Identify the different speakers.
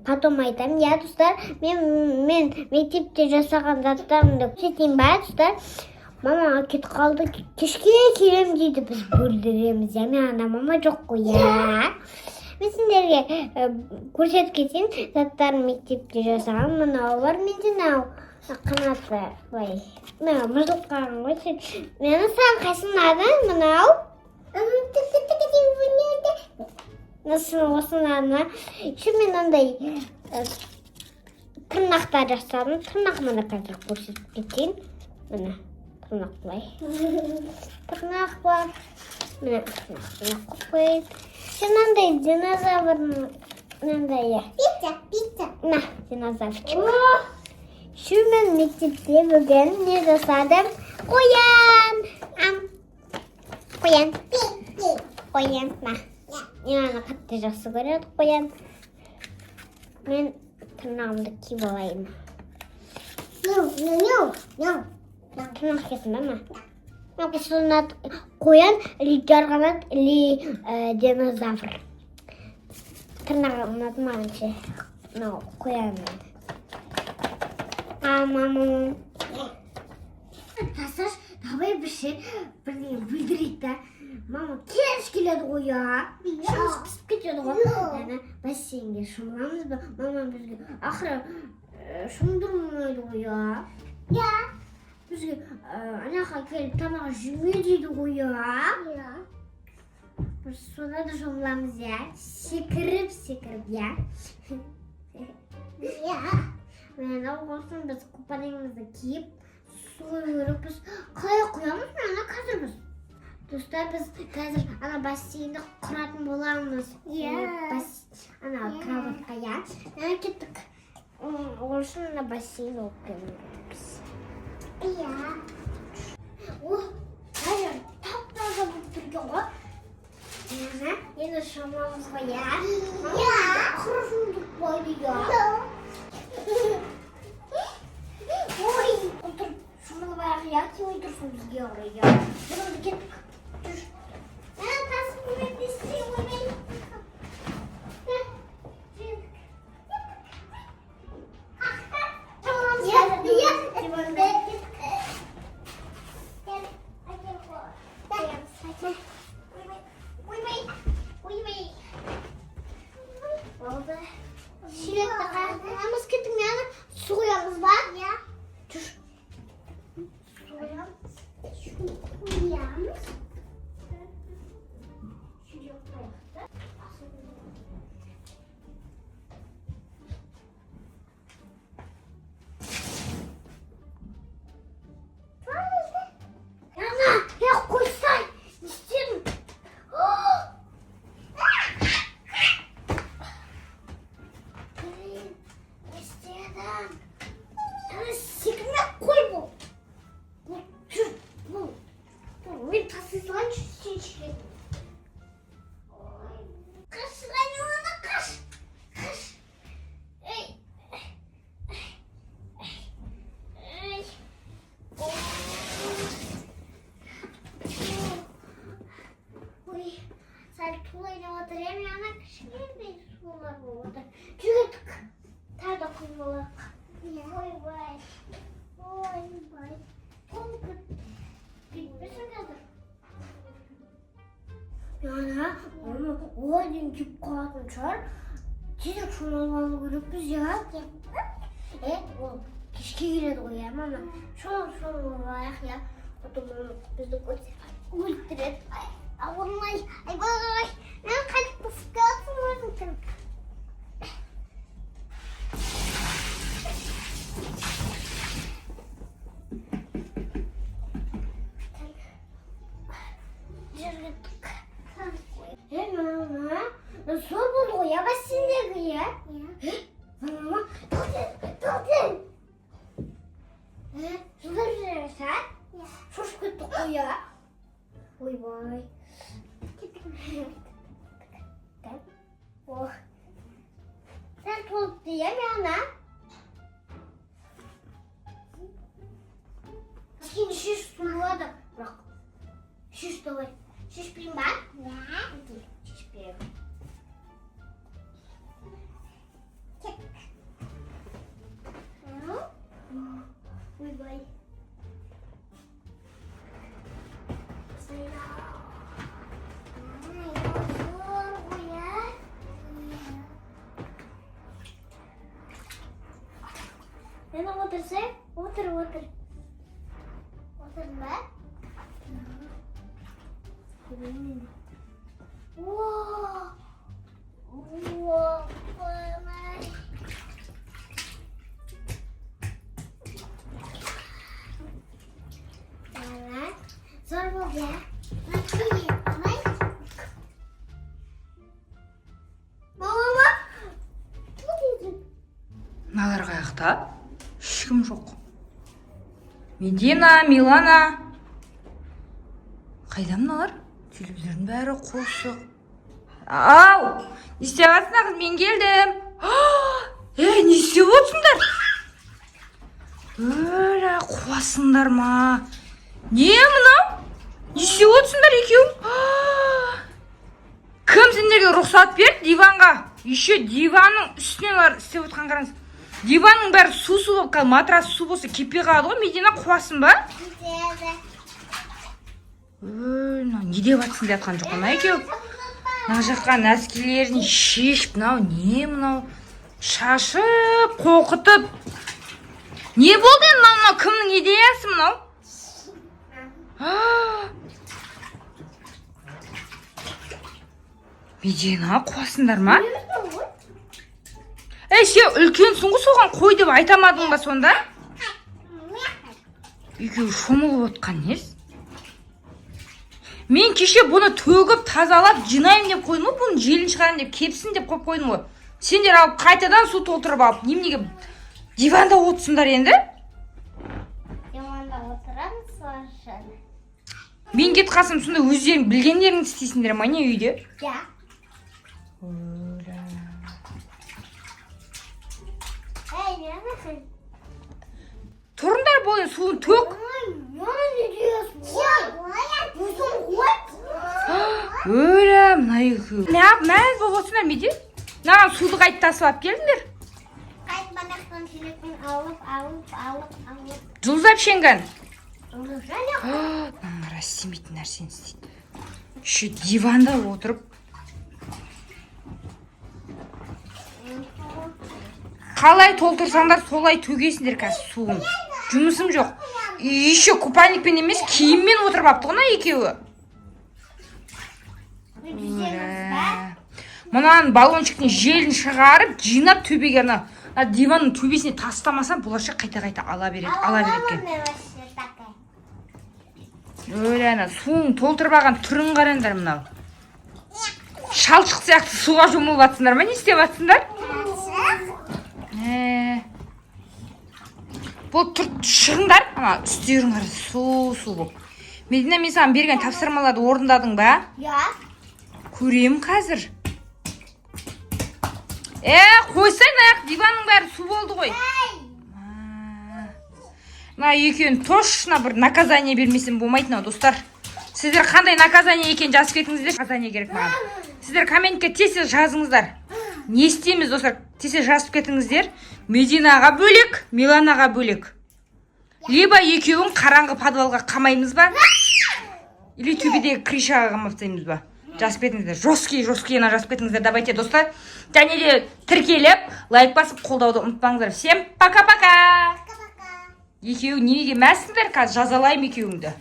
Speaker 1: Потом айтам, ya достар, мен мектепте жасаған заттарымды көрсетейін ба, достар. Мама кетіп қалды, кешке келем дейді, біз бөлдіреміз. Мен ана мама жоқ қой, я. Мен сендерге көрсетіп кетейін, заттарым мектепте жасаған. Мынау бар менде, мынау қанаты, былай. Мынау мұздылқан ғой сен. Мені саған қайсың ұнады? Мынау? Осынаны. Еще мен андай тырнақтар жасадым. Тырнағымды қазір көрсетіп кетейін. Міне, тырнақ былай. Тырнақ бар. Міне, тырнақ қойып. Мынандай динозавр. Мынандай. Пицца. На, динозаврчик. Şu мен мектепте бүгін не жасадым? Қоян. Қоян. На. Мен ана қатты жақсы көреді қоян. Мен тырнағымды киіп алайын. Тырнақ кесін ба ма? Қоян, или жарғанат, или динозавр. Тырнағым ұнады маған ше. Қоян. Мамам. Тасаш, давай бір şey білдірейік та. Мама кеш келеді ғой я. Шамыз пісіп кетеді ғой. Yani бассейнге шомыламыз ба? Мама бізге ақыры шомдырмайды ғой я. Я. Бізге анаға келіп тамақ жеме дейді ғой я. Біз сонда да шомыламыз я. Секіріп я. Я. Мен олғасын біз купальнигімізді киіп, суға өріп біз қалай құямыз? Ана қазір біз. Достар, біз қазір ана бассейнді құратын боламыз. Ана кроватқа, я. Кеттік. Ол үшін ана бассейн олып келеміз. Қазір тап-таза болып тұрген ғой. Енді шомыламыз ғой, я. Ақыры жұмдық болды, я. Ой, otur şunu var ya, kim uydursun bizge oraya. Bunu git. Dur. Tasım bunu istiyorum ben. Tamam. Oldu. Şiret takamız gittim yani. Su koyalım var ya. Dur. Su koyalım. Şu koyalım. Şuraya koyalım. Yana, ya koysan. İstiyorum. Yani o gün kalktım çar. Çocuk şunu görüp ya. O keşke giredi o ya ama şunu olarak ya. Otomobil biz de götürelim. Ay vay. Ne kadar bu sıkıntı var. Nasıl oldu ya? Basın ya? Mama, tutun. Suları sen? Sus kutu ya. Oy vay. Oh. Sen tut diye mi ana? Şimdi şiş suları da bırak. Şiş de var. Şiş bileyim ben. Ya. Şiş bileyim. Мені отырсай. Отыр. Отыр ба? Zor oldu ya. Mama.
Speaker 2: Мыналар қаяқта? Ешкім жоқ. Медина, Милана. Қайда мыналар? Телевизордың бәрі қосық. Ау! Не істеп жатсыңдар қыз? Мен келдім. Не істеп отырсыңдар? Өлі қуасыңдар ма? Не мынау? Не істеп отырсыңдар екеуің? Кім сендерге рұқсат берді диванға? Еще диванның үстіне олар істеп отқан қараңыз. Диванның бәрі су болып қалды. Матрас су болса кепе қалады ғой. Медина қуасың ба? Не деп жатсың деп жатқан жоқ ма екеу? Мына жаққа нәскилерін шешіп, не мынау? Шашып, қоқытып. Не болды енді мынау? Кімнің идеясы мынау? Медина, қуасыңдар ма? Сен үлкенсің ғой, соған қой деп айтамадың ба сонда? Екеуі шомылып отқан несі? Мен кеше бұны төгіп, тазалап, жинайым деп қойдым ғой, бұны желін шығарым деп, кепсін деп қойып қойдым ғой. Сендер алып, қайтадан су толтырып алып, неменеге диванда отырсыңдар енді?
Speaker 1: Диванда отырамыз соғашын.
Speaker 2: Мен кет қасым, сонда өздерің білгендеріңді істейсіңдер ма не үйде?
Speaker 1: Ja.
Speaker 2: Тұрыңдар болын, суын төк. Өлі, мына екеу. Неғып, мәз болып отырсыңдар меде? Мынаған суды қайт тасып алып келдіңдер.
Speaker 1: Қайт банақтан шелекпен алып.
Speaker 2: Жұлдыз әпшенген. Маңыра істемейтін нәрсені істейді. Еще диванда отырып. Қалай толтырсаңдар, солай төгесіңдер қазір суын. Жұмысым жоқ. Еще купальникпен емес, киіммен отырып апты ғына екеуі. Мұнан баллончиктен желін шығарып, жинап төбеге диванның төбесіне тастамасам, бұларша қайта-қайта ала береді. Өлі, суын толтырып алған түрін қараңдар мынау. Шалшық сияқты суға жұмылып атсыңдар ма? Не істеп атсыңдар? Бұл шығыңдар, үстеріңдер су бұл. Медина, мен саған берген тапсырмаларды орындадың ба?
Speaker 1: Ja.
Speaker 2: Көрем қазір. Қойсайын аяқ, диванның бәрі су болды ғой. Мына екеуін тошына бір наказание бермесем болмайтын, достар. Сіздер қандай наказание екен жазып кетіңіздер. Наказание керек маған. Сіздер комментке тез жазыңыздар. Не істейміз, достар? Тез жазып кетіңіздер. Мединаға бөлек, Миланаға бөлек. Либо екеуін қараңғы подвалға қамаймыз ба? Или төбедегі крышаға қамап тастаймыз ба? Жазып кетіңіздер. Жесткий жазып кетіңіздер. Давайте, достар. Және де тіркеліп, лайк басып, қолдауды ұмытпаңыздар. Всем пока-пока. Екеуі неге мәсіңдер? Қазір жазалайым екеуіңді.